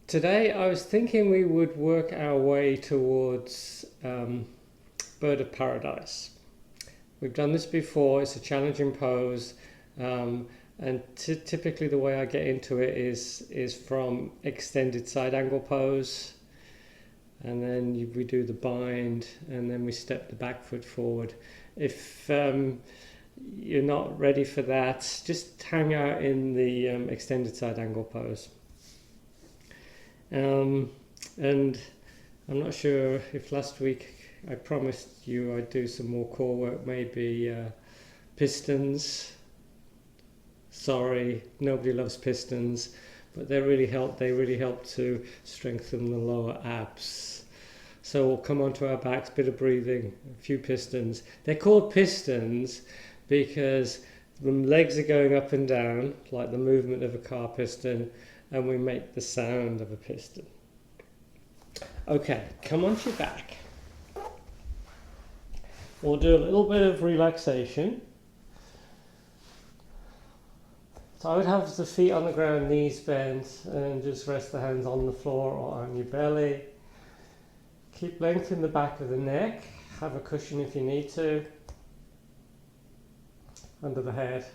Today I was thinking we would work our way towards Bird of Paradise. We've done this before, it's a challenging pose, and typically the way I get into it is from extended side angle pose, and then we do the bind, and then we step the back foot forward. If you're not ready for that, just hang out in the extended side angle pose. And I'm not sure if last week I promised you I'd do some more core work, maybe pistons. Sorry, nobody loves pistons, but they really help to strengthen the lower abs. So we'll come onto our backs, bit of breathing, a few pistons. They're called pistons because the legs are going up and down like the movement of a car piston, and we make the sound of a piston. Okay, come onto your back. We'll do a little bit of relaxation. So I would have the feet on the ground, knees bent, and just rest the hands on the floor or on your belly. Keep length in the back of the neck. Have a cushion if you need to. Under the head.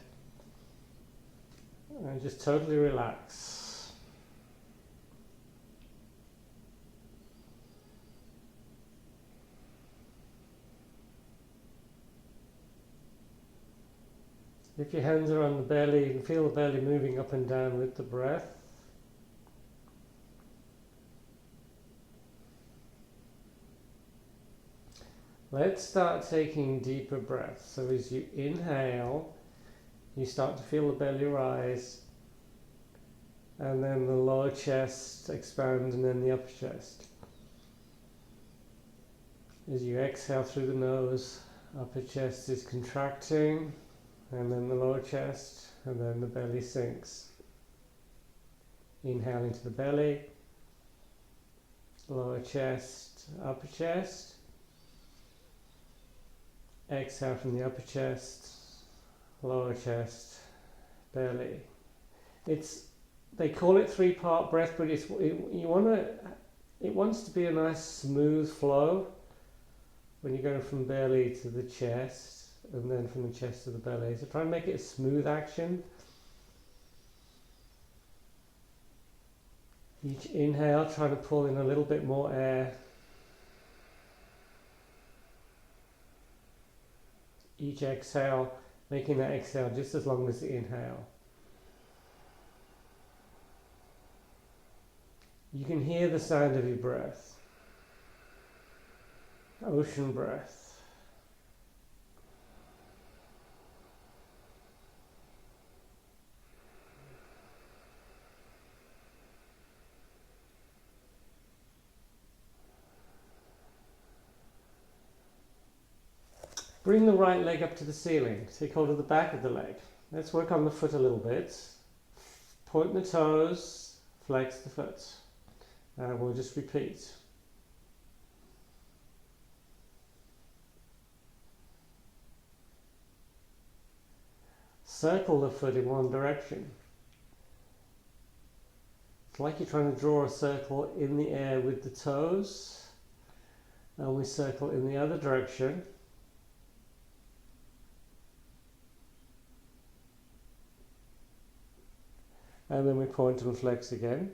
And just totally relax. If your hands are on the belly, you can feel the belly moving up and down with the breath. Let's start taking deeper breaths. So as you inhale, you start to feel the belly rise, and then the lower chest expand, and then the upper chest. As you exhale through the nose, upper chest is contracting, and then the lower chest, and then the belly sinks. Inhale into the belly, lower chest, upper chest. Exhale from the upper chest, lower chest, belly. They call it 3-part breath, but it wants to be a nice smooth flow when you're going from belly to the chest, and then from the chest to the belly. So try and make it a smooth action. Each inhale, try to pull in a little bit more air. Each exhale, making that exhale just as long as the inhale. You can hear the sound of your breath. Ocean breath. Bring the right leg up to the ceiling. Take hold of the back of the leg. Let's work on the foot a little bit. Point the toes, flex the foot. And we'll just repeat. Circle the foot in one direction. It's like you're trying to draw a circle in the air with the toes. And we circle in the other direction. And then we point and flex again.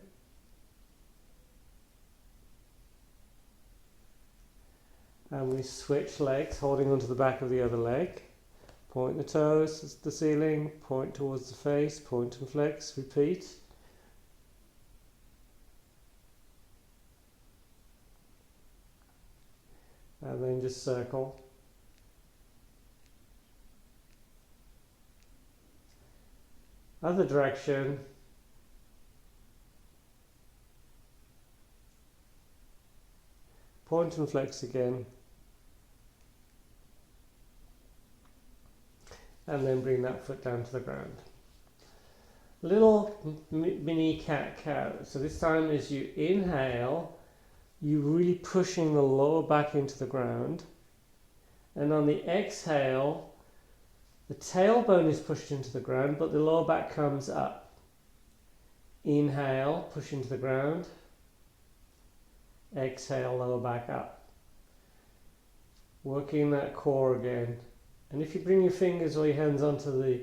And we switch legs, holding onto the back of the other leg. Point the toes to the ceiling, point towards the face, point and flex, repeat. And then just circle. Other direction. Point and flex again. And then bring that foot down to the ground. Little mini cat-cow. So this time as you inhale, you're really pushing the lower back into the ground. And on the exhale, the tailbone is pushed into the ground, but the lower back comes up. Inhale, push into the ground. Exhale, lower back up. Working that core again. And if you bring your fingers or your hands onto the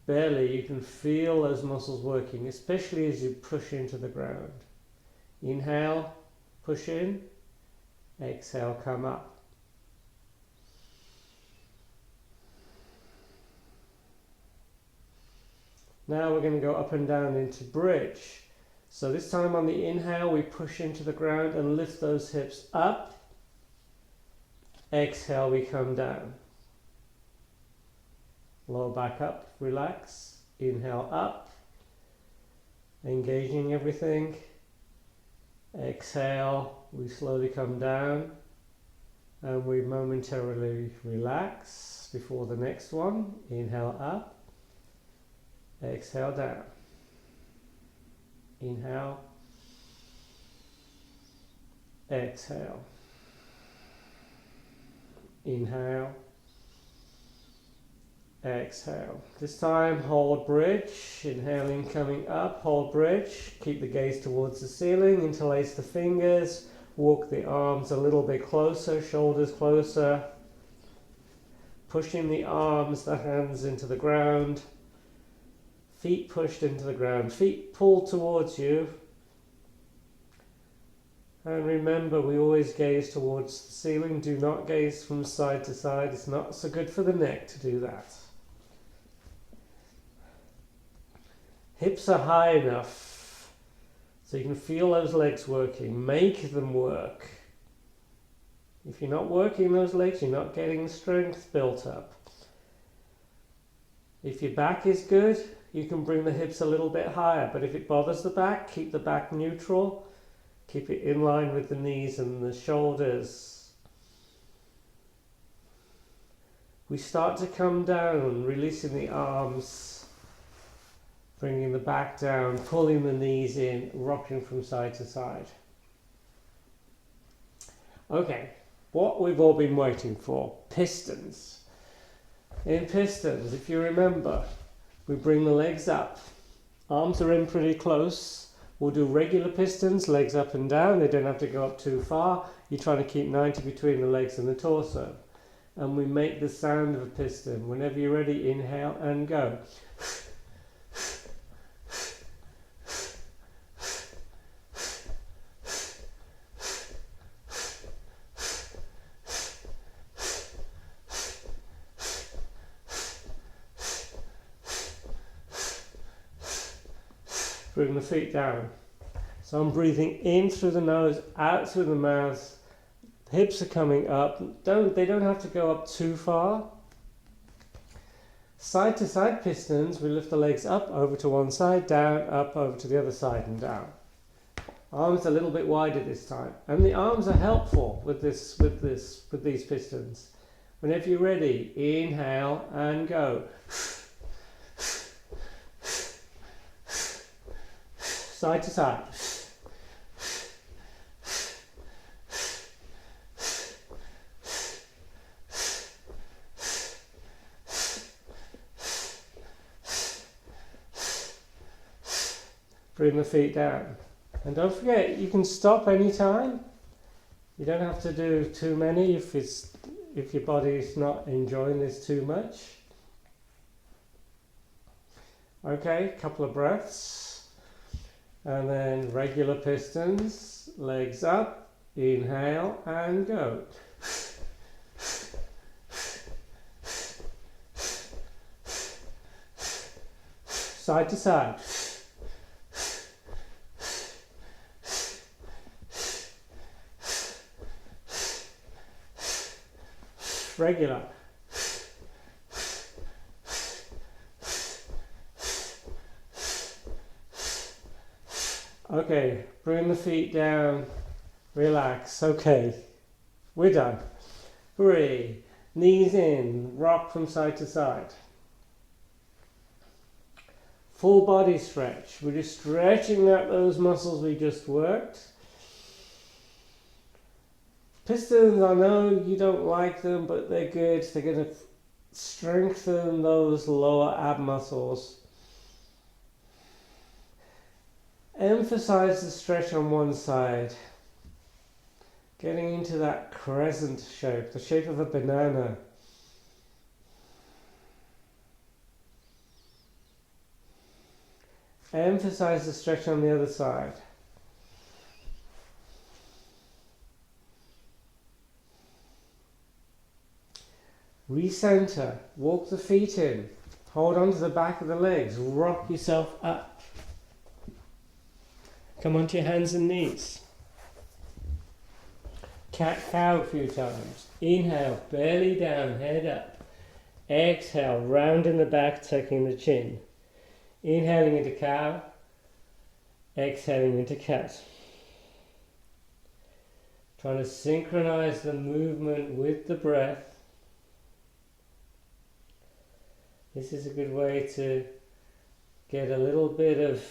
belly, you can feel those muscles working, especially as you push into the ground. Inhale, push in. Exhale, come up. Now we're going to go up and down into bridge. So this time on the inhale, we push into the ground and lift those hips up. Exhale, we come down. Lower back up, relax. Inhale up, engaging everything. Exhale, we slowly come down and we momentarily relax before the next one. Inhale up. Exhale down. Inhale. Exhale. Inhale. Exhale. This time hold bridge. Inhaling, coming up, hold bridge. Keep the gaze towards the ceiling. Interlace the fingers. Walk the arms a little bit closer, shoulders closer. Pushing the arms, the hands into the ground. Feet pushed into the ground, feet pulled towards you. And remember, we always gaze towards the ceiling. Do not gaze from side to side. It's not so good for the neck to do that. Hips are high enough so you can feel those legs working. Make them work. If you're not working those legs, you're not getting strength built up. If your back is good, you can bring the hips a little bit higher, but if it bothers the back, keep the back neutral. Keep it in line with the knees and the shoulders. We start to come down, releasing the arms, bringing the back down, pulling the knees in, rocking from side to side. Okay, what we've all been waiting for, pistons. In pistons, if you remember, we bring the legs up. Arms are in pretty close. We'll do regular pistons, legs up and down. They don't have to go up too far. You're trying to keep 90 between the legs and the torso. And we make the sound of a piston. Whenever you're ready, inhale and go. Bring the feet down. So I'm breathing in through the nose, out through the mouth. The hips are coming up. They don't have to go up too far. Side to side pistons, we lift the legs up, over to one side, down, up, over to the other side and down. Arms a little bit wider this time. And the arms are helpful with these pistons. Whenever you're ready, inhale and go. Side to side. Bring the feet down. And don't forget, you can stop anytime. You don't have to do too many if your body's not enjoying this too much. Okay, couple of breaths. And then regular pistons, legs up, inhale and go. Side to side. Regular. Okay, bring the feet down, relax. Okay, we're done. Breathe, knees in, rock from side to side. Full body stretch. We're just stretching out those muscles we just worked. Pistons, I know you don't like them, but they're good. They're going to strengthen those lower ab muscles. Emphasize the stretch on one side. Getting into that crescent shape, the shape of a banana. Emphasize the stretch on the other side. Recenter, walk the feet in, hold on to the back of the legs, rock yourself up. Come onto your hands and knees. Cat-cow a few times. Inhale, belly down, head up. Exhale, round in the back, tucking the chin. Inhaling into cow, exhaling into cat. Trying to synchronize the movement with the breath. This is a good way to get a little bit of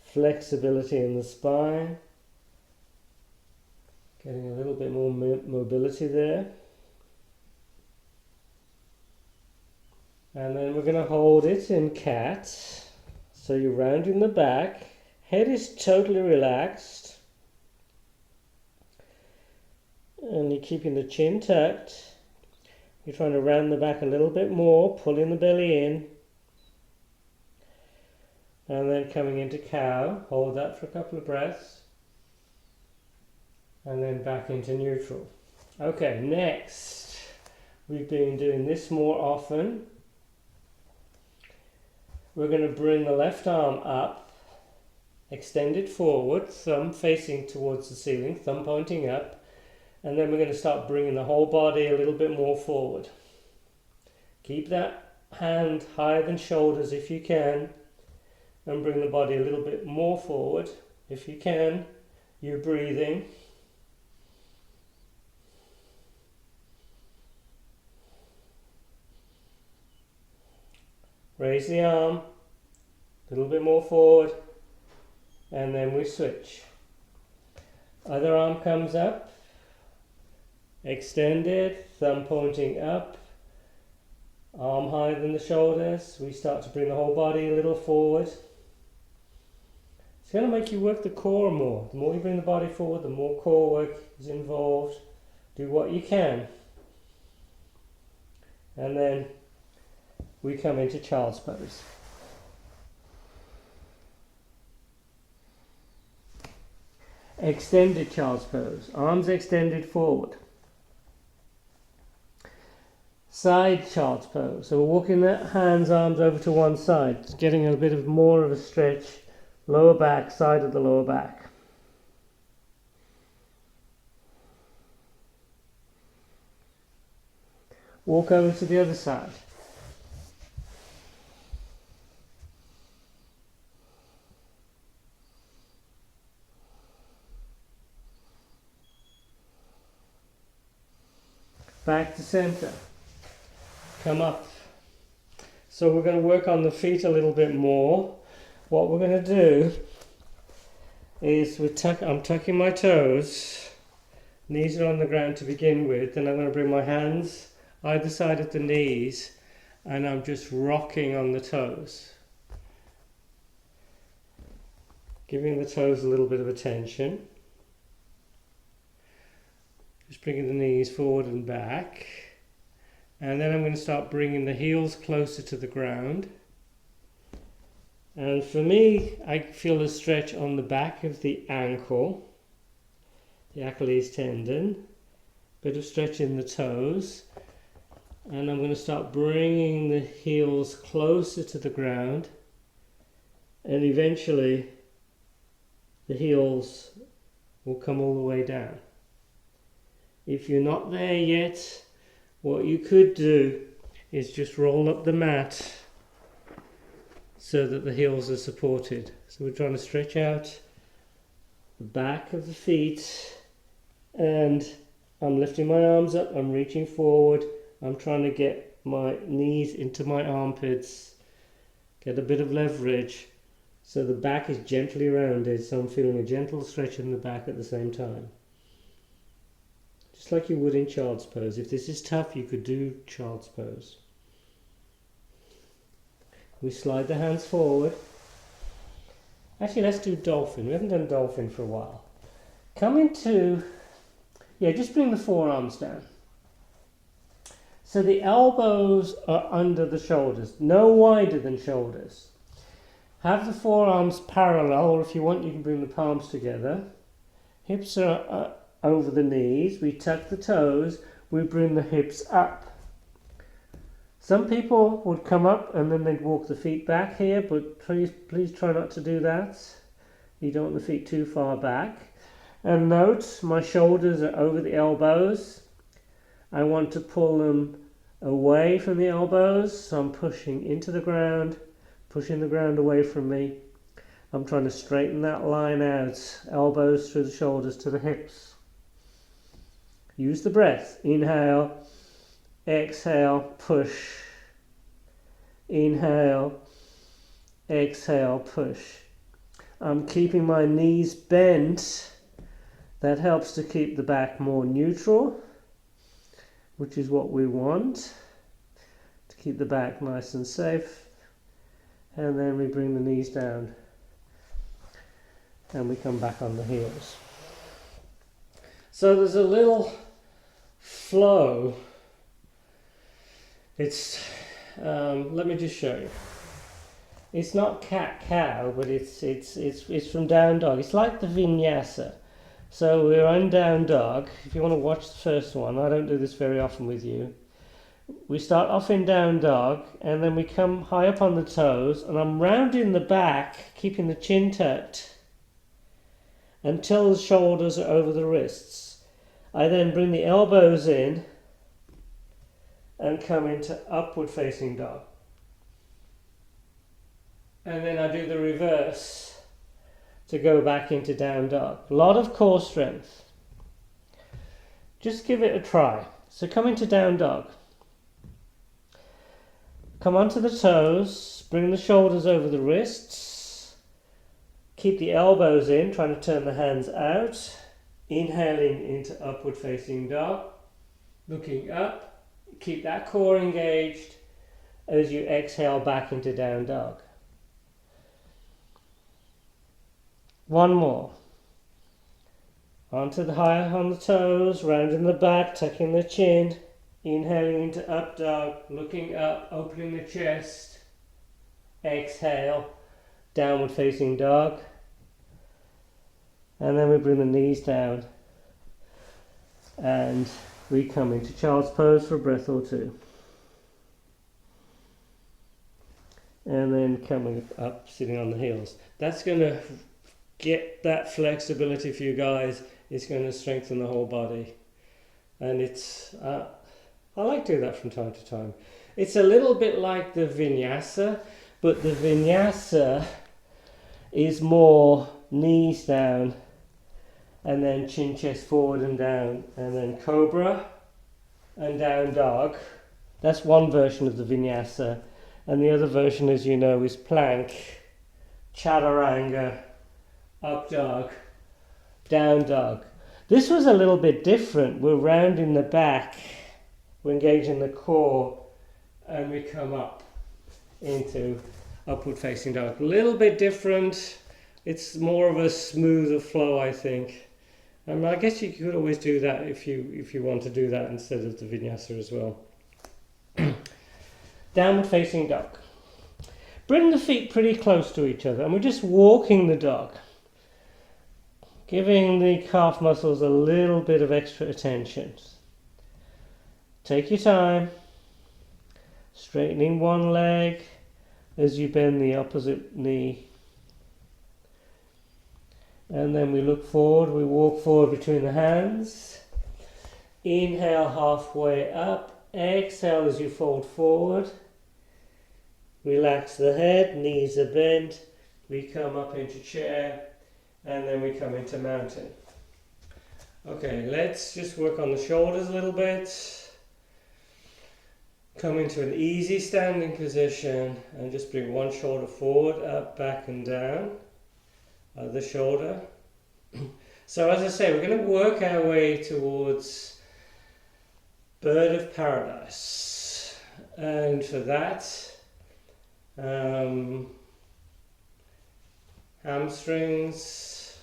flexibility in the spine. Getting a little bit more mobility there. And then we're going to hold it in cat. So you're rounding the back. Head is totally relaxed. And you're keeping the chin tucked. You're trying to round the back a little bit more, pulling the belly in. And then coming into cow. Hold that for a couple of breaths. And then back into neutral. Okay, next. We've been doing this more often. We're going to bring the left arm up, extend it forward, thumb facing towards the ceiling, thumb pointing up, and then we're going to start bringing the whole body a little bit more forward. Keep that hand higher than shoulders if you can, and bring the body a little bit more forward if you can. You're breathing. Raise the arm, a little bit more forward, and then we switch. Other arm comes up, extended, thumb pointing up, arm higher than the shoulders. We start to bring the whole body a little forward. It's going to make you work the core more. The more you bring the body forward, the more core work is involved. Do what you can. And then we come into child's pose. Extended child's pose. Arms extended forward. Side child's pose. So we're walking the hands, arms over to one side, getting a bit of more of a stretch. Lower back, side of the lower back. Walk over to the other side. Back to center. Come up. So we're going to work on the feet a little bit more. What we're going to do is I'm tucking my toes. Knees are on the ground to begin with. Then I'm going to bring my hands either side of the knees and I'm just rocking on the toes. Giving the toes a little bit of attention. Just bringing the knees forward and back. And then I'm going to start bringing the heels closer to the ground. And for me, I feel a stretch on the back of the ankle, the Achilles tendon, bit of stretch in the toes. And I'm going to start bringing the heels closer to the ground. And eventually, the heels will come all the way down. If you're not there yet, what you could do is just roll up the mat so that the heels are supported. So we're trying to stretch out the back of the feet and I'm lifting my arms up, I'm reaching forward, I'm trying to get my knees into my armpits, get a bit of leverage so the back is gently rounded, so I'm feeling a gentle stretch in the back at the same time. Just like you would in child's pose. If this is tough, you could do child's pose. We slide the hands forward. Actually, let's do dolphin. We haven't done dolphin for a while. Come into Yeah, just bring the forearms down. So the elbows are under the shoulders, no wider than shoulders. Have the forearms parallel, or if you want, you can bring the palms together. Hips are over the knees. We tuck the toes. We bring the hips up. Some people would come up and then they'd walk the feet back here, but please try not to do that. You don't want the feet too far back. And note, my shoulders are over the elbows. I want to pull them away from the elbows, so I'm pushing into the ground, pushing the ground away from me. I'm trying to straighten that line out, elbows through the shoulders to the hips. Use the breath. Inhale, exhale, push. Inhale, exhale, push. I'm keeping my knees bent. That helps to keep the back more neutral, which is what we want, to keep the back nice and safe. And then we bring the knees down and we come back on the heels. So there's a little flow. It's, let me just show you. It's not cat-cow, but it's from down dog. It's like the vinyasa. So we're on down dog. If you want to watch the first one, I don't do this very often with you. We start off in down dog, and then we come high up on the toes, and I'm rounding the back, keeping the chin tucked, until the shoulders are over the wrists. I then bring the elbows in, and come into upward facing dog. And then I do the reverse to go back into down dog. A lot of core strength. Just give it a try. So come into down dog. Come onto the toes, bring the shoulders over the wrists, keep the elbows in, trying to turn the hands out, inhaling into upward facing dog, looking up, keep that core engaged as you exhale back into down dog. One more. Onto the higher on the toes, rounding the back, tucking the chin, inhaling into up dog, looking up, opening the chest, exhale, downward facing dog, and then we bring the knees down and we come into child's pose for a breath or two. And then coming up, sitting on the heels. That's going to get that flexibility for you guys. It's going to strengthen the whole body. And it's, I like doing that from time to time. It's a little bit like the vinyasa, but the vinyasa is more knees down, and then chin chest forward and down, and then cobra and down dog. That's one version of the vinyasa. And the other version, as you know, is plank, chaturanga, up dog, down dog. This was a little bit different. We're rounding the back, we're engaging the core, and we come up into upward facing dog. A little bit different. It's more of a smoother flow, I think. I guess you could always do that if you want to do that instead of the vinyasa as well. Downward facing dog. Bring the feet pretty close to each other, and we're just walking the dog, giving the calf muscles a little bit of extra attention. Take your time, straightening one leg as you bend the opposite knee. And then we look forward, we walk forward between the hands. Inhale halfway up, exhale as you fold forward. Relax the head, knees are bent. We come up into chair, and then we come into mountain. Okay, let's just work on the shoulders a little bit. Come into an easy standing position and just bring one shoulder forward, up, back and down. Other shoulder. So as I say, we're going to work our way towards bird of paradise. And for that, hamstrings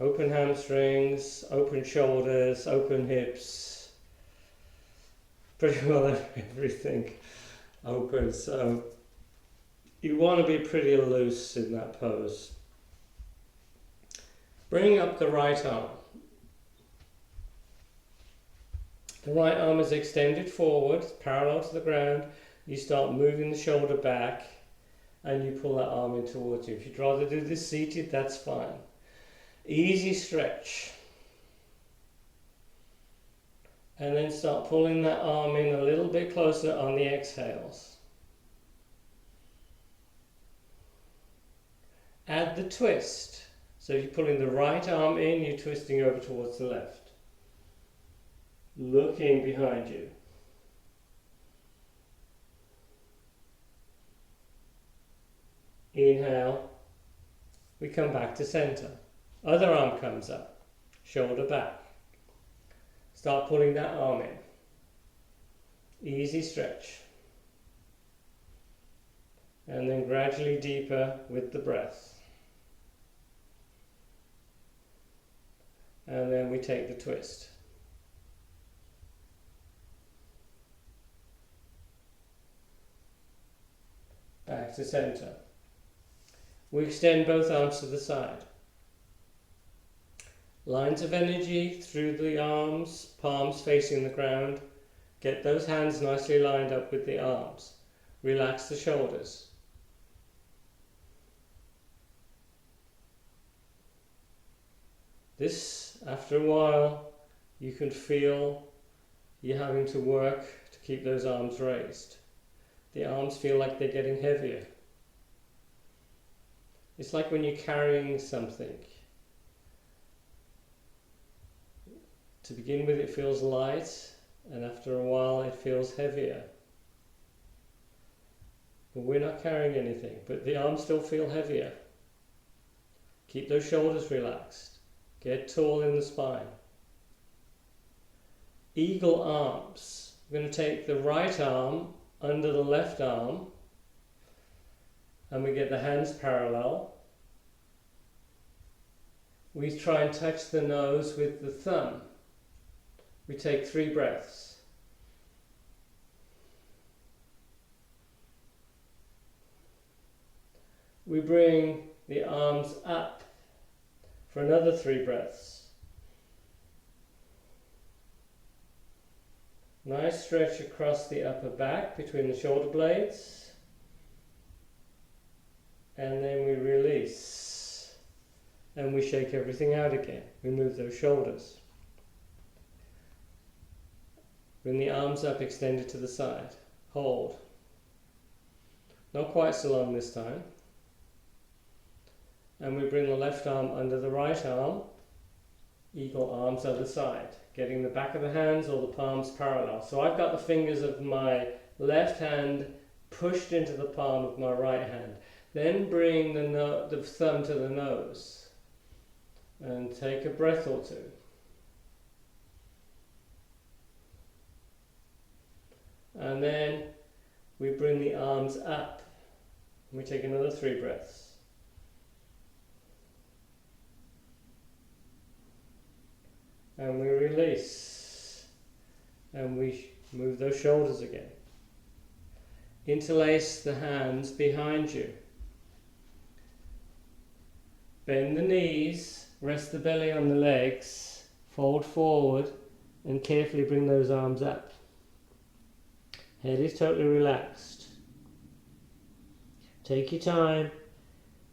Open hamstrings, open shoulders, open hips. Pretty well everything open. So you want to be pretty loose in that pose. Bring up the right arm. The right arm is extended forward, parallel to the ground. You start moving the shoulder back and you pull that arm in towards you. If you'd rather do this seated, that's fine. Easy stretch. And then start pulling that arm in a little bit closer on the exhales. Add the twist. So you're pulling the right arm in, you're twisting over towards the left. Looking behind you. Inhale. We come back to center. Other arm comes up. Shoulder back. Start pulling that arm in. Easy stretch. And then gradually deeper with the breath. And then we take the twist. Back to center. We extend both arms to the side. Lines of energy through the arms, palms facing the ground. Get those hands nicely lined up with the arms. Relax the shoulders. This, after a while, you can feel you're having to work to keep those arms raised. The arms feel like they're getting heavier. It's like when you're carrying something. To begin with, it feels light, and after a while it feels heavier. But we're not carrying anything, but the arms still feel heavier. Keep those shoulders relaxed. Get tall in the spine. Eagle arms. We're going to take the right arm under the left arm, and we get the hands parallel. We try and touch the nose with the thumb. We take 3 breaths. We bring the arms up for another 3 breaths. Nice stretch across the upper back between the shoulder blades. And then we release. And we shake everything out again. We move those shoulders. Bring the arms up, extended to the side. Hold. Not quite so long this time. And we bring the left arm under the right arm. Eagle arms other side. Getting the back of the hands or the palms parallel. So I've got the fingers of my left hand pushed into the palm of my right hand. Then bring the thumb to the nose. And take a breath or two. And then we bring the arms up. And we take another 3 breaths. And we release. And we move those shoulders again. Interlace the hands behind you. Bend the knees, rest the belly on the legs, fold forward, and carefully bring those arms up. Head is totally relaxed. Take your time,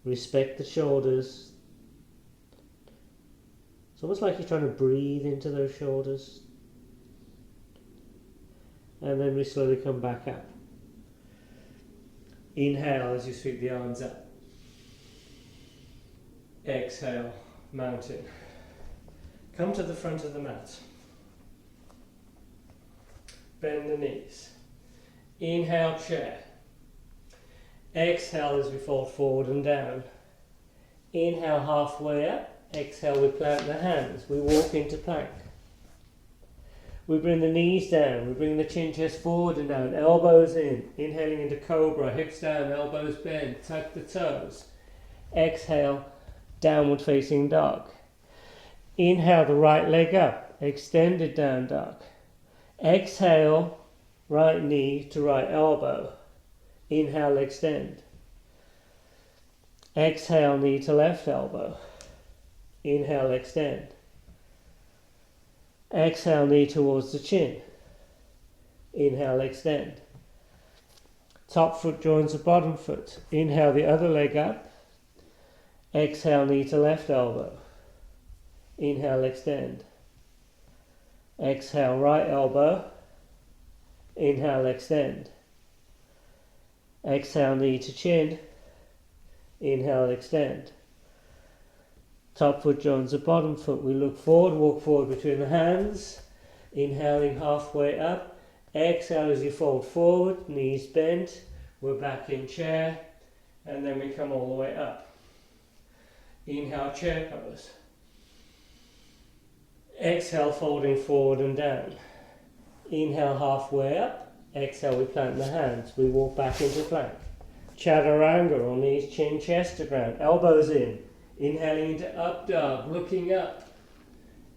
respect the shoulders. It's almost like you're trying to breathe into those shoulders. And then we slowly come back up. Inhale as you sweep the arms up. Exhale, mountain. Come to the front of the mat. Bend the knees. Inhale, chair. Exhale as we fold forward and down. Inhale, halfway up. Exhale, we plant the hands. We walk into plank. We bring the knees down. We bring the chin chest forward and down. Elbows in. Inhaling into cobra. Hips down, elbows bent. Tuck the toes. Exhale, downward facing dog. Inhale the right leg up, extended down dog. Exhale, right knee to right elbow. Inhale, extend. Exhale, knee to left elbow. Inhale, extend. Exhale, knee towards the chin. Inhale, extend. Top foot joins the bottom foot. Inhale the other leg up. Exhale, knee to left elbow. Inhale, extend. Exhale, right elbow. Inhale, extend. Exhale, knee to chin. Inhale, extend. Top foot joins the bottom foot. We look forward, walk forward between the hands. Inhaling halfway up. Exhale as you fold forward, knees bent. We're back in chair. And then we come all the way up. Inhale, chair pose. Exhale, folding forward and down. Inhale, halfway up. Exhale, we plant the hands. We walk back into plank. Chaturanga, or knees, chin, chest to ground. Elbows in. Inhaling into up dog, looking up.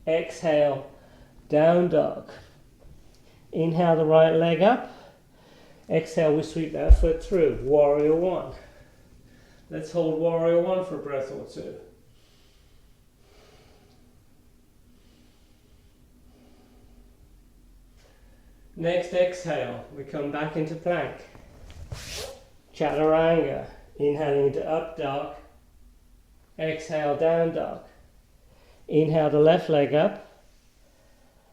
Exhale, down dog. Inhale the right leg up. Exhale, we sweep that foot through. Warrior one. Let's hold warrior one for a breath or two. Next exhale, we come back into plank. Chaturanga. Inhaling into up dog. Exhale, down dog. Inhale the left leg up.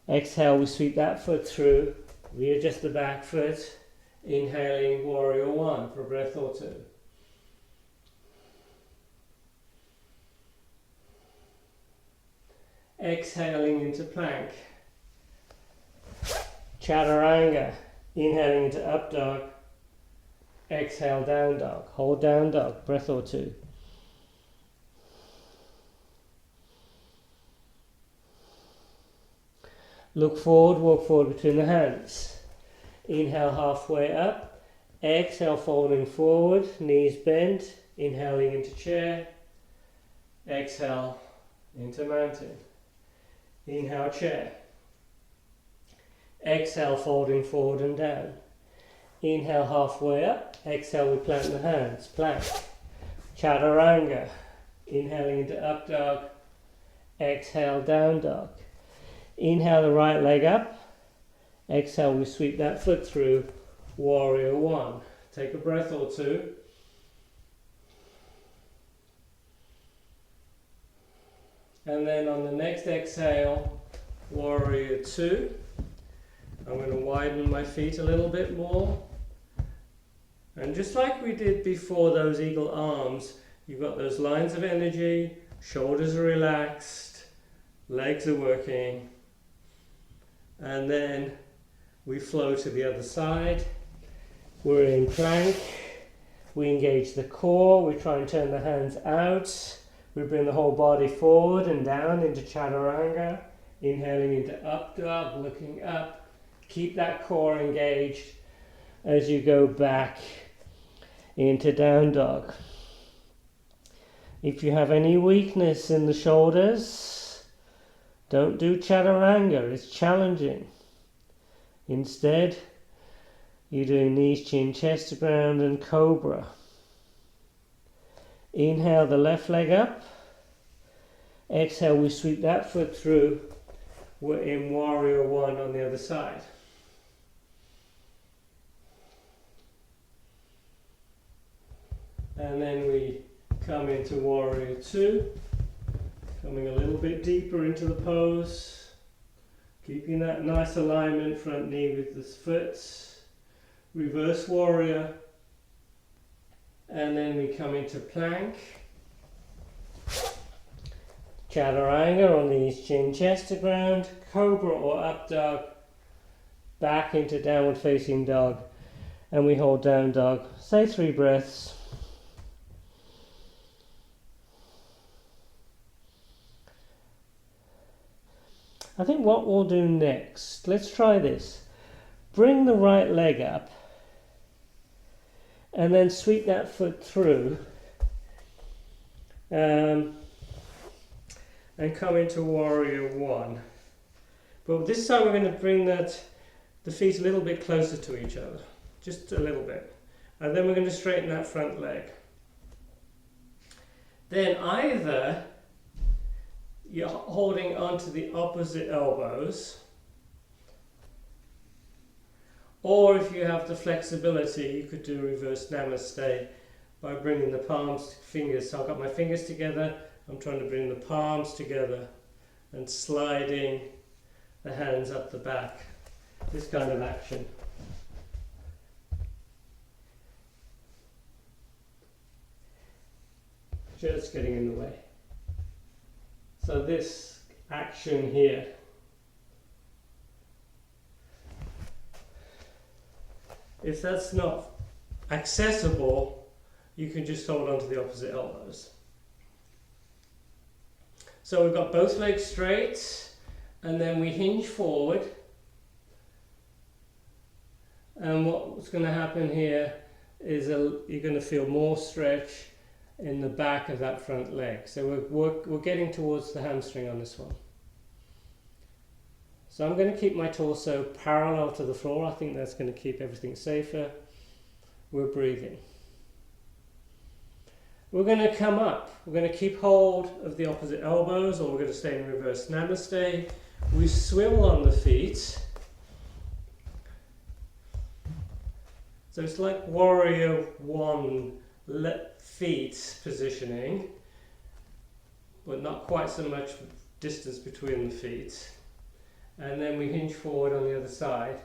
Exhale, we sweep that foot through. Readjust the back foot. Inhaling warrior one for a breath or two. Exhaling into plank. Chaturanga. Inhaling into up dog. Exhale, down dog. Hold down dog, breath or two. Look forward, walk forward between the hands. Inhale halfway up. Exhale, folding forward, knees bent. Inhaling into chair. Exhale into mountain. Inhale, chair. Exhale, folding forward and down. Inhale halfway up. Exhale, we plant the hands. Plank. Chaturanga. Inhaling into up dog. Exhale, down dog. Inhale the right leg up. Exhale, we sweep that foot through. Warrior one. Take a breath or two. And then on the next exhale, warrior two. I'm going to widen my feet a little bit more. And just like we did before those eagle arms, you've got those lines of energy, shoulders are relaxed, legs are working. And then we flow to the other side. We're in plank. We engage the core. We try and turn the hands out. We bring the whole body forward and down into chaturanga. Inhaling into up dog, looking up. Keep that core engaged as you go back into down dog. If you have any weakness in the shoulders, don't do chaturanga, it's challenging. Instead, you're doing knees, chin, chest to ground and cobra. Inhale the left leg up. Exhale, we sweep that foot through. We're in warrior one on the other side. And then we come into warrior two. Coming a little bit deeper into the pose. Keeping that nice alignment, front knee with the foot. Reverse warrior. And then we come into plank. Chaturanga on knees, chin, chest to ground. Cobra or up dog. Back into downward facing dog. And we hold down dog. Say 3 breaths. I think what we'll do next, let's try this. Bring the right leg up and then sweep that foot through. And and come into warrior one. But this time we're going to bring the feet a little bit closer to each other, just a little bit. And then we're going to straighten that front leg. Then either you're holding onto the opposite elbows, or if you have the flexibility, you could do reverse namaste by bringing the palms, fingers. So I've got my fingers together, I'm trying to bring the palms together and sliding the hands up the back. This kind of action. Just getting in the way. So this action here, if that's not accessible, you can just hold on to the opposite elbows. So we've got both legs straight, and then we hinge forward. And what's going to happen here is you're going to feel more stretch in the back of that front leg. So we're getting towards the hamstring on this one. So I'm going to keep my torso parallel to the floor. I think that's going to keep everything safer. We're breathing. We're going to come up. We're going to keep hold of the opposite elbows, or we're going to stay in reverse namaste. We swivel on the feet. So it's like warrior one feet positioning, but not quite so much distance between the feet. And then we hinge forward on the other side.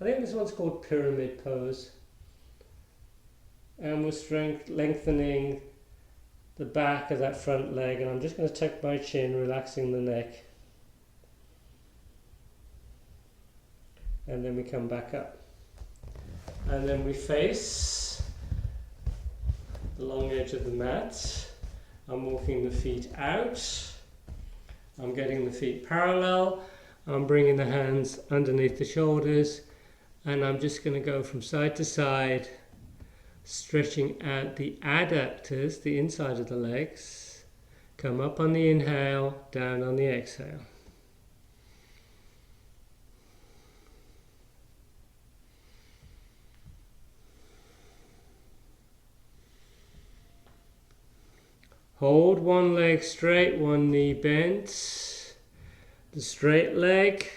I think this one's called pyramid pose. And we're lengthening the back of that front leg, and I'm just going to tuck my chin, relaxing the neck. And then we come back up. And then we face the long edge of the mat. I'm walking the feet out. I'm getting the feet parallel. I'm bringing the hands underneath the shoulders, and I'm just going to go from side to side, stretching out the adductors, the inside of the legs. Come up on the inhale, down on the exhale. Hold one leg straight, one knee bent. The straight leg,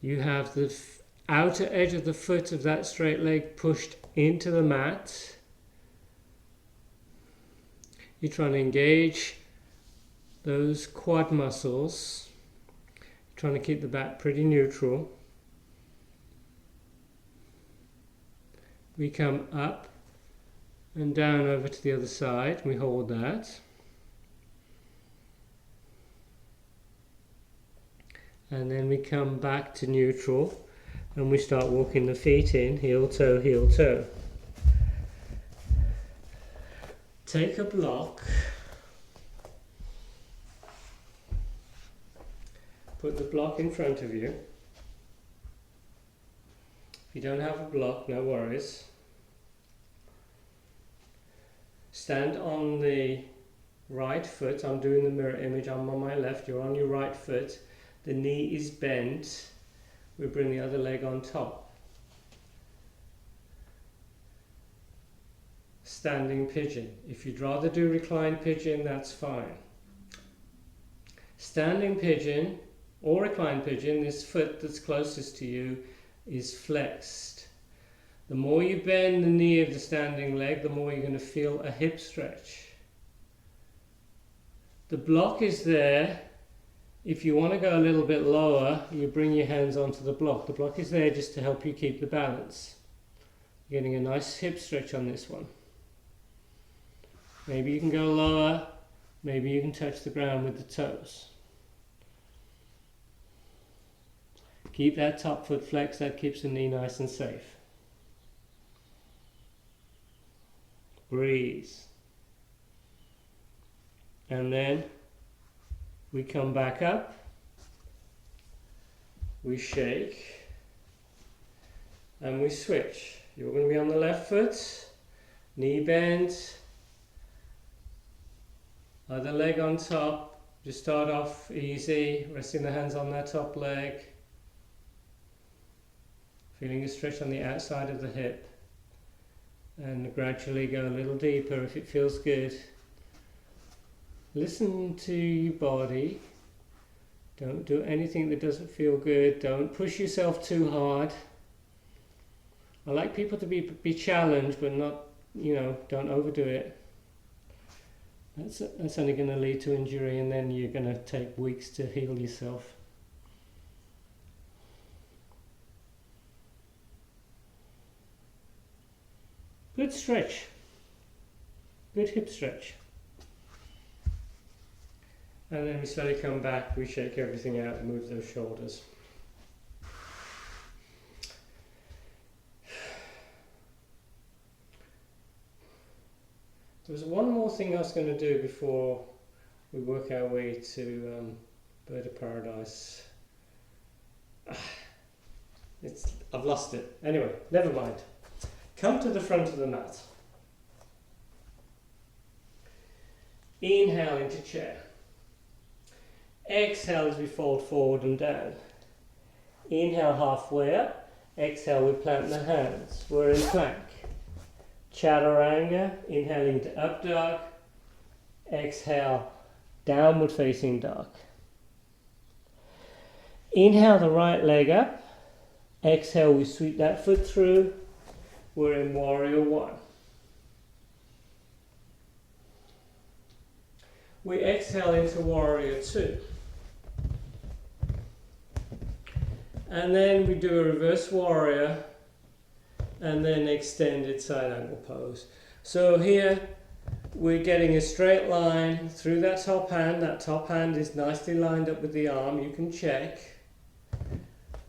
you have the outer edge of the foot of that straight leg pushed into the mat. You're trying to engage those quad muscles. You're trying to keep the back pretty neutral. We come up and down over to the other side. We hold that. And then we come back to neutral and we start walking the feet in, heel toe, heel toe. Take a block. Put the block in front of you. If you don't have a block, no worries. Stand on the right foot. I'm doing the mirror image. I'm on my left. You're on your right foot. The knee is bent. We bring the other leg on top. Standing pigeon. If you'd rather do reclined pigeon, that's fine. Standing pigeon or reclined pigeon, this foot that's closest to you is flexed. The more you bend the knee of the standing leg, the more you're going to feel a hip stretch. The block is there. If you want to go a little bit lower, you bring your hands onto the block. The block is there just to help you keep the balance. You're getting a nice hip stretch on this one. Maybe you can go lower, maybe you can touch the ground with the toes. Keep that top foot flexed, that keeps the knee nice and safe. Breathe. And then we come back up, we shake, and we switch. You're going to be on the left foot, knee bent, other leg on top, Just start off easy, resting the hands on that top leg, feeling a stretch on the outside of the hip, and gradually go a little deeper if it feels good. Listen to your body. Don't do anything that doesn't feel good. Don't push yourself too hard. I like people to be challenged, but not, don't overdo it. That's only going to lead to injury, and then you're going to take weeks to heal yourself. Good stretch. Good hip stretch. And then we slowly come back, we shake everything out and move those shoulders. There was one more thing I was going to do before we work our way to Bird of Paradise. I've lost it. Anyway, never mind. Come to the front of the mat. Inhale into chair. Exhale as we fold forward and down. Inhale halfway up. Exhale, we plant the hands. We're in plank. Chaturanga, inhaling to up dog. Exhale, downward facing dog. Inhale the right leg up. Exhale, we sweep that foot through. We're in warrior one. We exhale into warrior two. And then we do a reverse warrior and then extended side angle pose. So here we're getting a straight line through that top hand. That top hand is nicely lined up with the arm. You can check.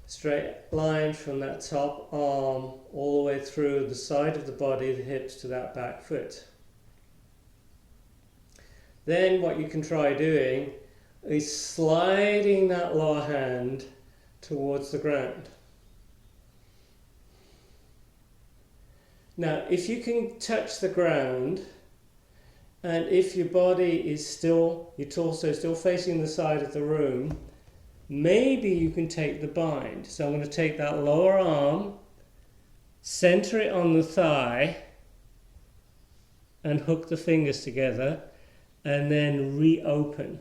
Straight line from that top arm all the way through the side of the body, the hips to that back foot. Then what you can try doing is sliding that lower hand towards the ground. Now, if you can touch the ground, and if your body is still, your torso still facing the side of the room, maybe you can take the bind. So I'm going to take that lower arm, center it on the thigh, and hook the fingers together, and then reopen.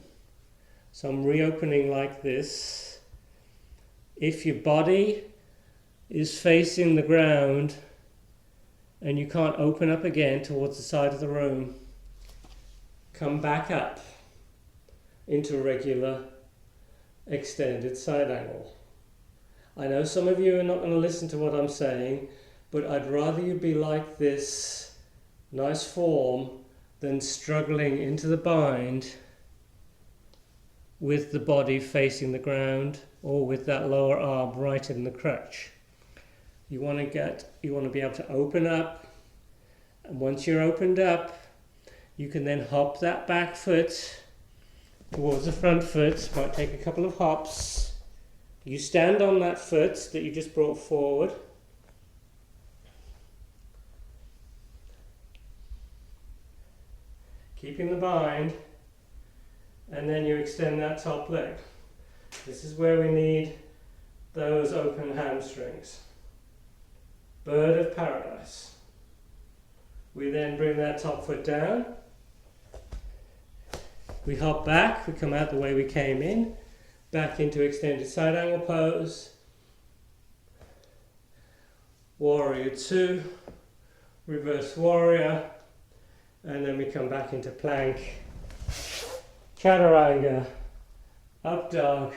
So I'm reopening like this. If your body is facing the ground and you can't open up again towards the side of the room, come back up into a regular extended side angle. I know some of you are not going to listen to what I'm saying, but I'd rather you be like this nice form than struggling into the bind with the body facing the ground or with that lower arm right in the crutch. You want to be able to open up, and once you're opened up, you can then hop that back foot towards the front foot. Might take a couple of hops. You stand on that foot that you just brought forward. Keeping the bind, and then you extend that top leg. This is where we need those open hamstrings. Bird of Paradise. We then bring that top foot down. We hop back, we come out the way we came in, back into extended side angle pose. Warrior two, reverse warrior, and then we come back into plank. Chaturanga, up dog,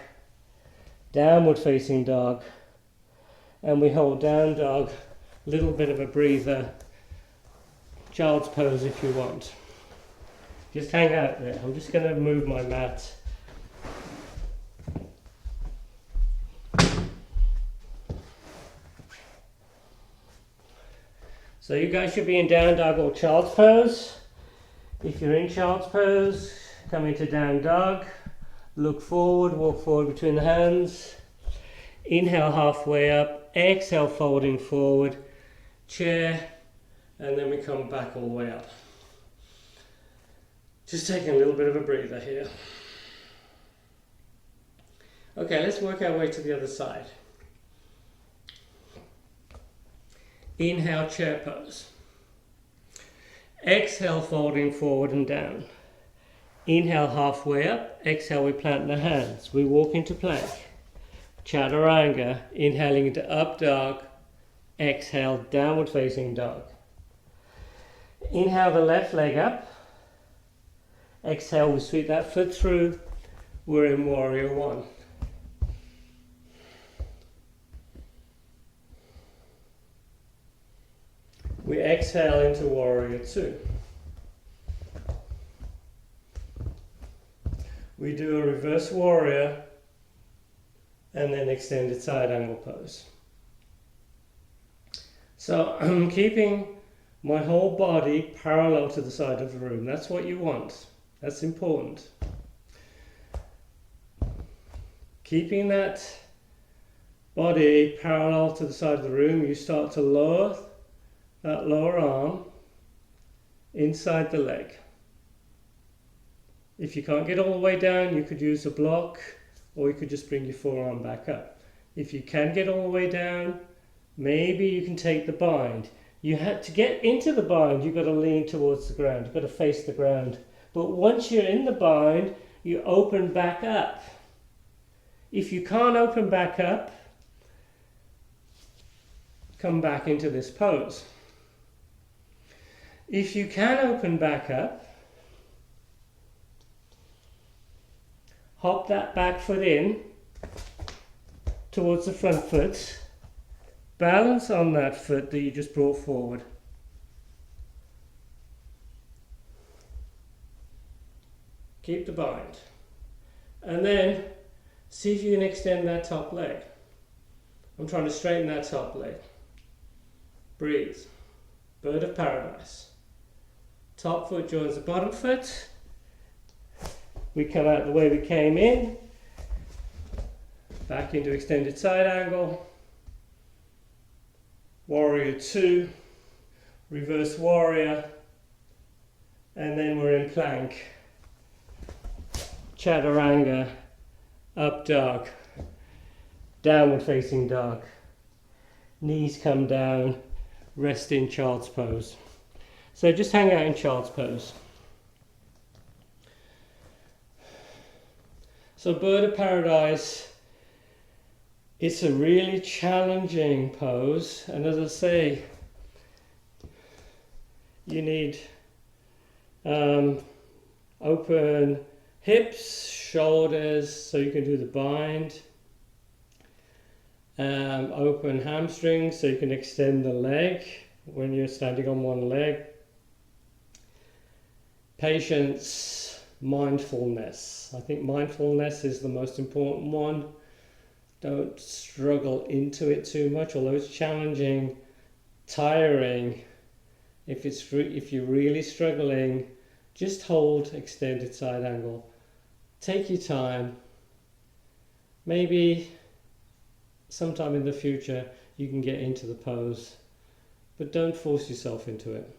downward facing dog, and we hold down dog, little bit of a breather, child's pose if you want. Just hang out there. I'm just going to move my mat. So you guys should be in down dog or child's pose. If you're in child's pose, come into down dog. Look forward, walk forward between the hands. Inhale halfway up, exhale folding forward, chair, and then we come back all the way up. Just taking a little bit of a breather here. Okay, let's work our way to the other side. Inhale, chair pose. Exhale, folding forward and down. Inhale, halfway up. Exhale, we plant the hands. We walk into plank. Chaturanga, inhaling into up dog. Exhale, downward facing dog. Inhale the left leg up. Exhale, we sweep that foot through. We're in warrior one. We exhale into warrior two. We do a reverse warrior and then extended side angle pose. So I'm keeping my whole body parallel to the side of the room. That's what you want. That's important. Keeping that body parallel to the side of the room, you start to lower that lower arm inside the leg. If you can't get all the way down, you could use a block, or you could just bring your forearm back up. If you can get all the way down, maybe you can take the bind. You have to get into the bind, you've got to lean towards the ground, you've got to face the ground. But once you're in the bind, you open back up. If you can't open back up, come back into this pose. If you can open back up, hop that back foot in towards the front foot, balance on that foot that you just brought forward. Keep the bind. And then see if you can extend that top leg. I'm trying to straighten that top leg. Breathe. Bird of paradise. Top foot joins the bottom foot. We come out the way we came in. Back into extended side angle. Warrior two. Reverse warrior. And then we're in plank. Chaturanga. Up dog. Downward facing dog. Knees come down. Rest in child's pose. So just hang out in child's pose. So bird of paradise, it's a really challenging pose, and as I say, you need open hips, shoulders, so you can do the bind, open hamstrings so you can extend the leg when you're standing on one leg. Patience, mindfulness. I think mindfulness is the most important one. Don't struggle into it too much, although it's challenging, tiring. If you're really struggling, just hold extended side angle. Take your time. Maybe sometime in the future you can get into the pose, but don't force yourself into it.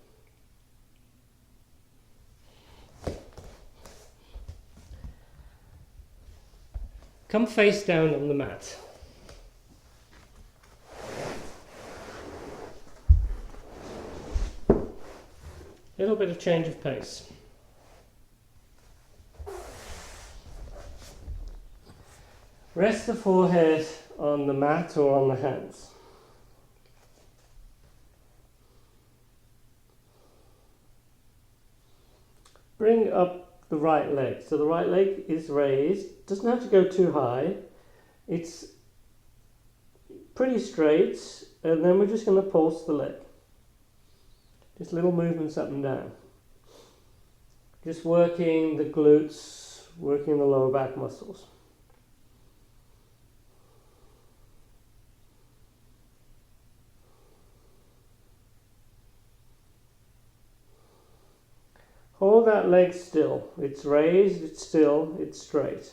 Come face down on the mat. Little bit of change of pace. Rest the forehead on the mat or on the hands. Bring up the right leg. So the right leg is raised. Doesn't have to go too high. It's pretty straight, and then we're just going to pulse the leg. Just little movements up and down. Just working the glutes, working the lower back muscles. Hold that leg still. It's raised, it's still, it's straight.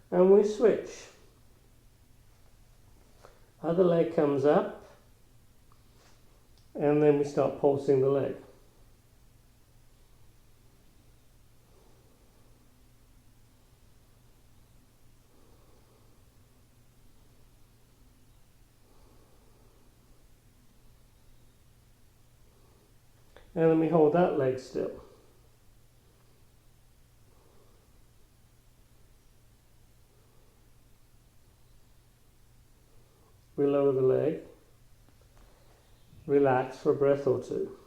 And we switch. Other leg comes up, And then we start pulsing the leg. And then we hold that leg still. We lower the leg, relax for a breath or two.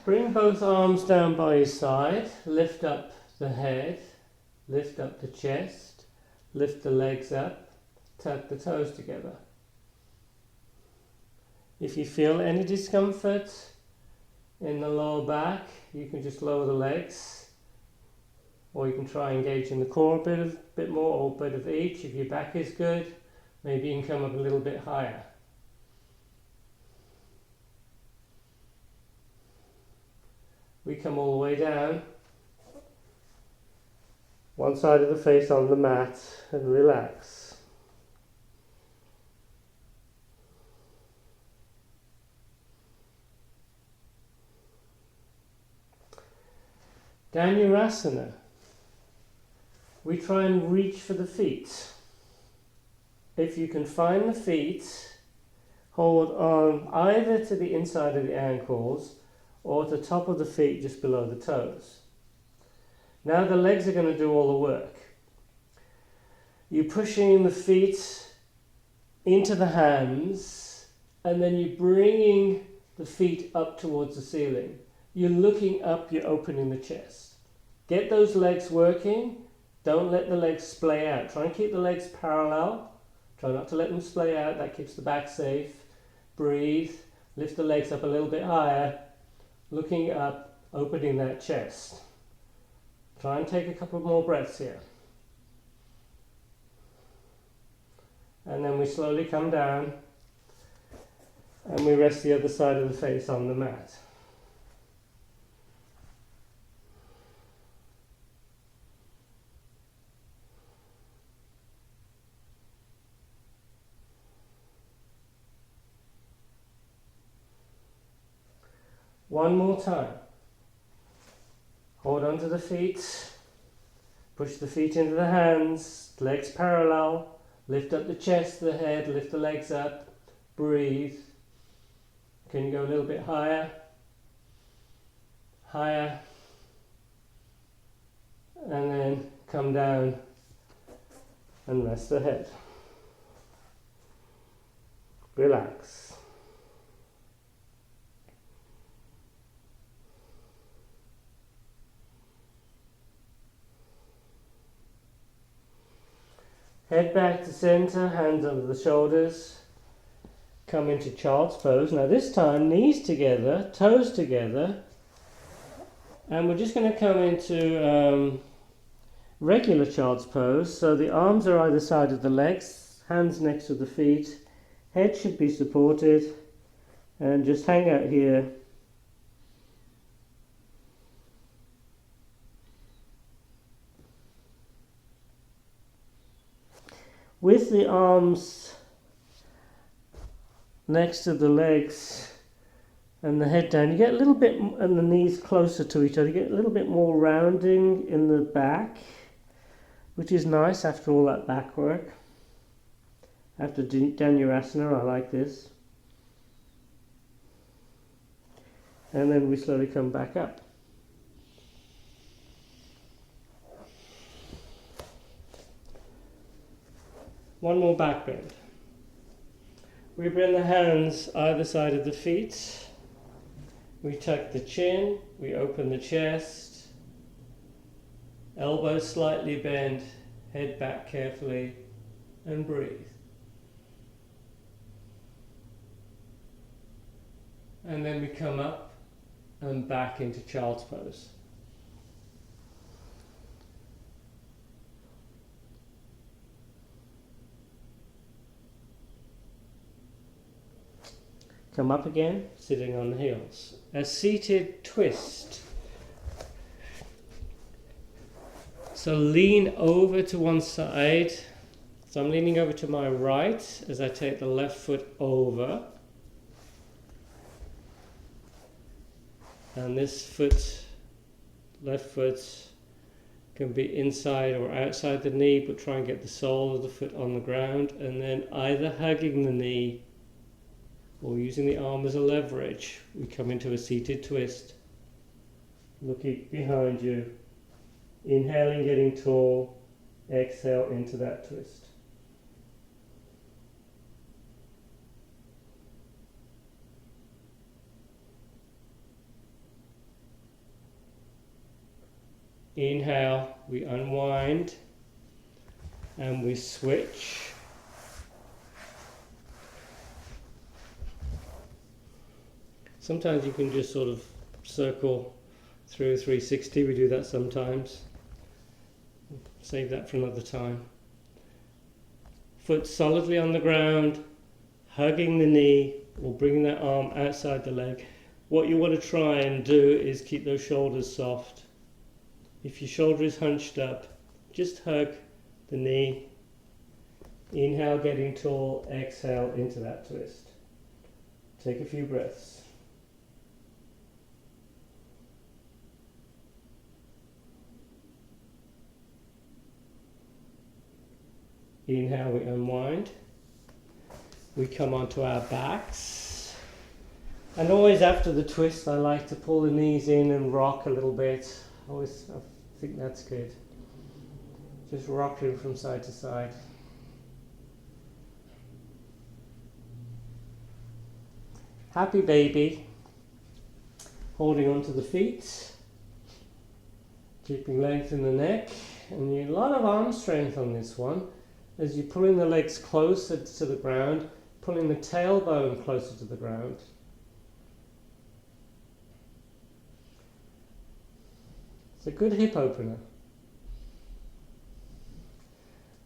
Bring both arms down by your side, lift up the head, lift up the chest, lift the legs up, tuck the toes together. If you feel any discomfort in the lower back, you can just lower the legs, or you can try engaging the core a bit more, or a bit of each. If your back is good, maybe you can come up a little bit higher. We come all the way down, one side of the face on the mat, and relax. Dviyasana. We try and reach for the feet. If you can find the feet, hold on either to the inside of the ankles or at the top of the feet just below the toes. Now the legs are going to do all the work. You're pushing the feet into the hands, and then you're bringing the feet up towards the ceiling. You're looking up, you're opening the chest. Get those legs working. Don't let the legs splay out. Try and keep the legs parallel. Try not to let them splay out. That keeps the back safe. Breathe. Lift the legs up a little bit higher. Looking up, opening that chest. Try and take a couple more breaths here. And then we slowly come down and we rest the other side of the face on the mat. One more time. Hold on to the feet. Push the feet into the hands. Legs parallel. Lift up the chest, the head. Lift the legs up. Breathe. Can you go a little bit higher? Higher. And then come down and rest the head. Relax. Head back to center, hands under the shoulders. Come into child's pose. Now this time, knees together, toes together. And we're just going to come into regular child's pose. So the arms are either side of the legs, hands next to the feet. Head should be supported. And just hang out here. With the arms next to the legs and the head down, you get a little bit, and the knees closer to each other, you get a little bit more rounding in the back, which is nice after all that back work. After Dviyasana, I like this. And then we slowly come back up. One more back bend. We bring the hands either side of the feet. We tuck the chin. We open the chest. Elbows slightly bent. Head back carefully. And breathe. And then we come up and back into child's pose. Come up again, sitting on the heels. A seated twist. So lean over to one side, So I'm leaning over to my right as I take the left foot over. And this foot, left foot, can be inside or outside the knee, but try and get the sole of the foot on the ground, and then either hugging the knee or using the arm as a leverage, we come into a seated twist. Looking behind you, inhaling, getting tall, exhale into that twist. Inhale, we unwind and we switch. Sometimes you can just sort of circle through 360, we do that sometimes. Save that for another time. Foot solidly on the ground, hugging the knee or bringing that arm outside the leg. What you want to try and do is keep those shoulders soft. If your shoulder is hunched up, just hug the knee. Inhale, getting tall, exhale into that twist. Take a few breaths. Inhale, we unwind. We come onto our backs. And always after the twist, I like to pull the knees in and rock a little bit. I think that's good. Just rocking from side to side. Happy baby. Holding onto the feet. Keeping length in the neck. And a lot of arm strength on this one. As you're pulling the legs closer to the ground, pulling the tailbone closer to the ground. It's a good hip opener.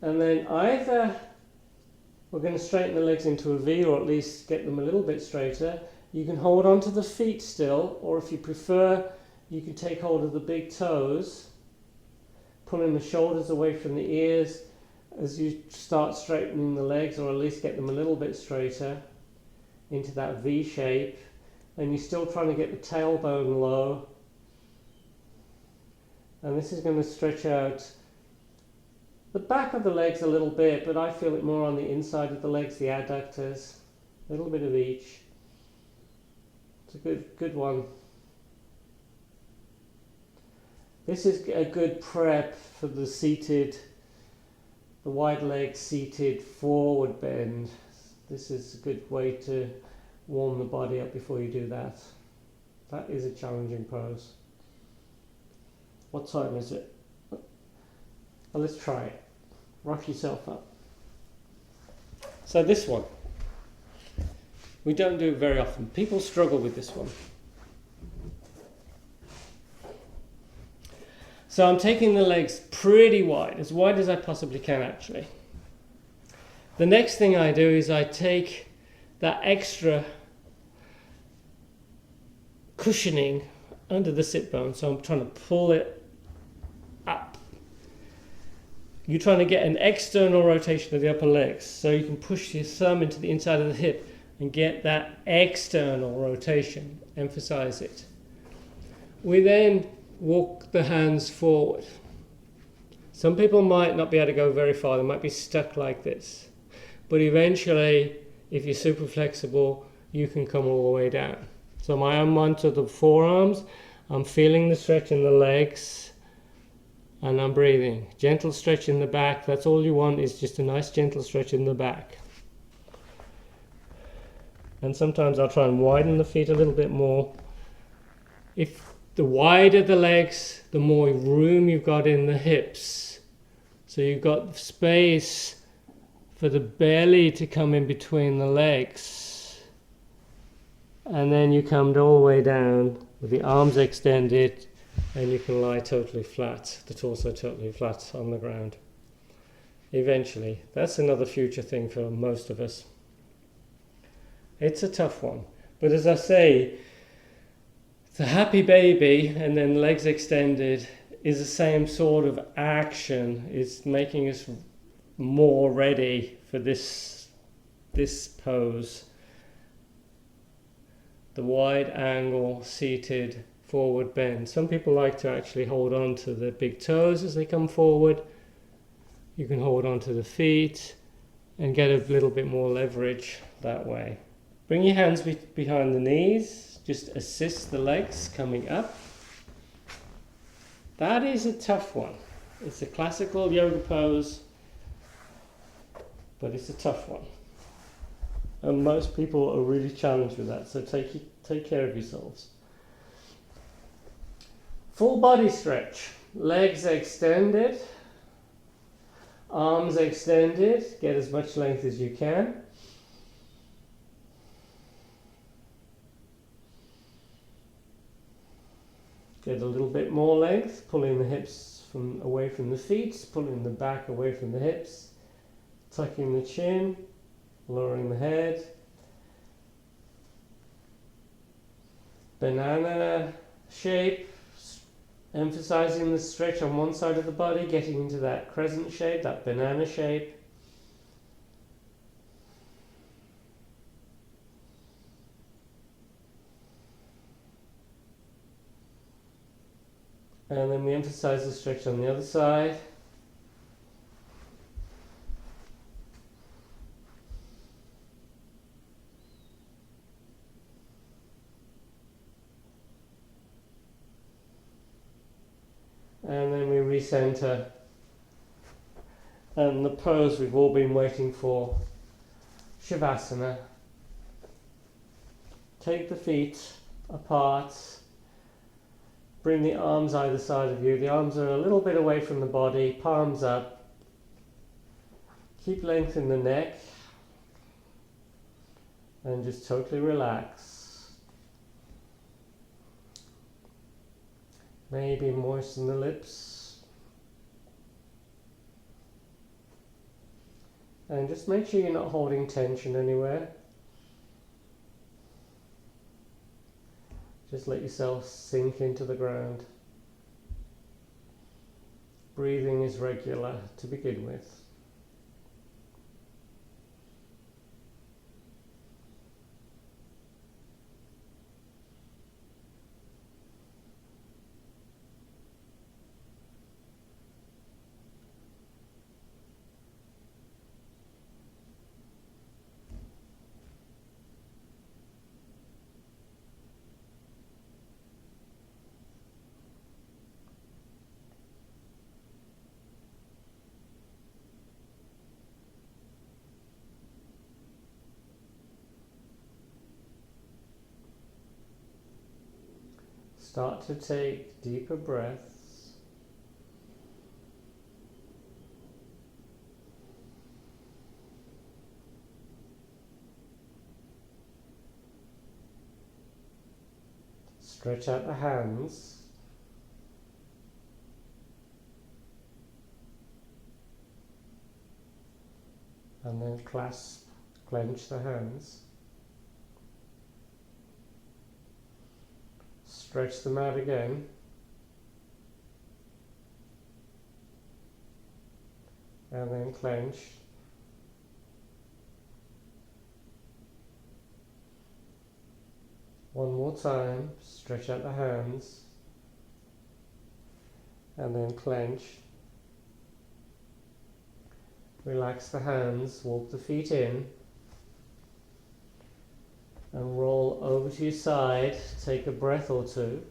And then either we're going to straighten the legs into a V, or at least get them a little bit straighter. You can hold onto the feet still, or if you prefer, you can take hold of the big toes, pulling the shoulders away from the ears as you start straightening the legs, or at least get them a little bit straighter into that V shape. And you're still trying to get the tailbone low. And this is going to stretch out the back of the legs a little bit, but I feel it more on the inside of the legs, the adductors. A little bit of each. It's a good one. This is a good prep for the wide leg seated forward bend. This is a good way to warm the body up before you do that. That is a challenging pose. What time is it? Well, let's try it. Rock yourself up. So this one, we don't do it very often. People struggle with this one. So I'm taking the legs pretty wide as I possibly can actually. The next thing I do is I take that extra cushioning under the sit bone, so I'm trying to pull it up. You're trying to get an external rotation of the upper legs, so you can push your thumb into the inside of the hip and get that external rotation, emphasize it. We then walk the hands forward. Some people might not be able to go very far, they might be stuck like this. But eventually, if you're super flexible, you can come all the way down. So my arm onto the forearms, I'm feeling the stretch in the legs, and I'm breathing. Gentle stretch in the back, that's all you want, is just a nice gentle stretch in the back. And sometimes I'll try and widen the feet a little bit more. If the wider the legs, the more room you've got in the hips. So you've got space for the belly to come in between the legs. And then you come all the way down with the arms extended, and you can lie totally flat, the torso totally flat on the ground. Eventually. That's another future thing for most of us. It's a tough one. But as I say, the happy baby and then legs extended is the same sort of action. It's making us more ready for this pose. The wide angle seated forward bend. Some people like to actually hold on to the big toes as they come forward. You can hold on to the feet and get a little bit more leverage that way. Bring your hands behind the knees. Just assist the legs coming up. That is a tough one. It's a classical yoga pose, but it's a tough one. And most people are really challenged with that, so take care of yourselves. Full body stretch. Legs extended, arms extended. Get as much length as you can. Get a little bit more length, pulling the hips away from the feet, pulling the back away from the hips, tucking the chin, lowering the head. Banana shape, emphasizing the stretch on one side of the body, getting into that crescent shape, that banana shape. And then we emphasize the stretch on the other side. And then we recenter. And the pose we've all been waiting for, Shavasana. Take the feet apart. Bring the arms either side of you. The arms are a little bit away from the body, palms up. Keep length in the neck. And just totally relax. Maybe moisten the lips. And just make sure you're not holding tension anywhere. Just let yourself sink into the ground. Breathing is regular to begin with. Start to take deeper breaths. Stretch out the hands. And then clench the hands. Stretch them out again. And then clench. One more time, stretch out the hands. And then clench. Relax the hands, walk the feet in. And roll over to your side, take a breath or two.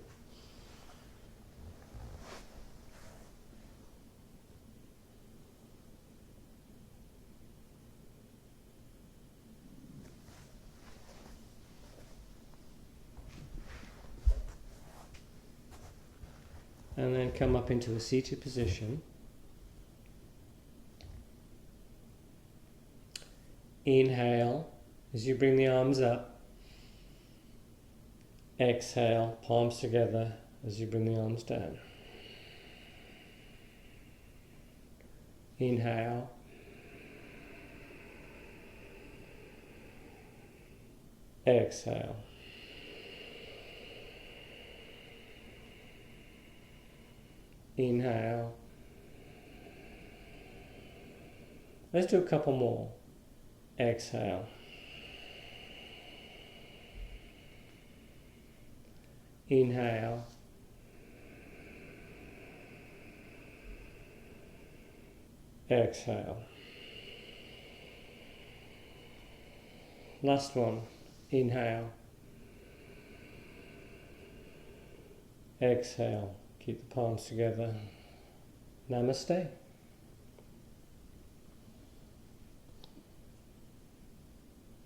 And then come up into a seated position. Inhale as you bring the arms up. Exhale, palms together as you bring the arms down. Inhale. Exhale. Inhale. Let's do a couple more. Exhale. Inhale. Exhale. Last one. Inhale. Exhale. Keep the palms together. Namaste.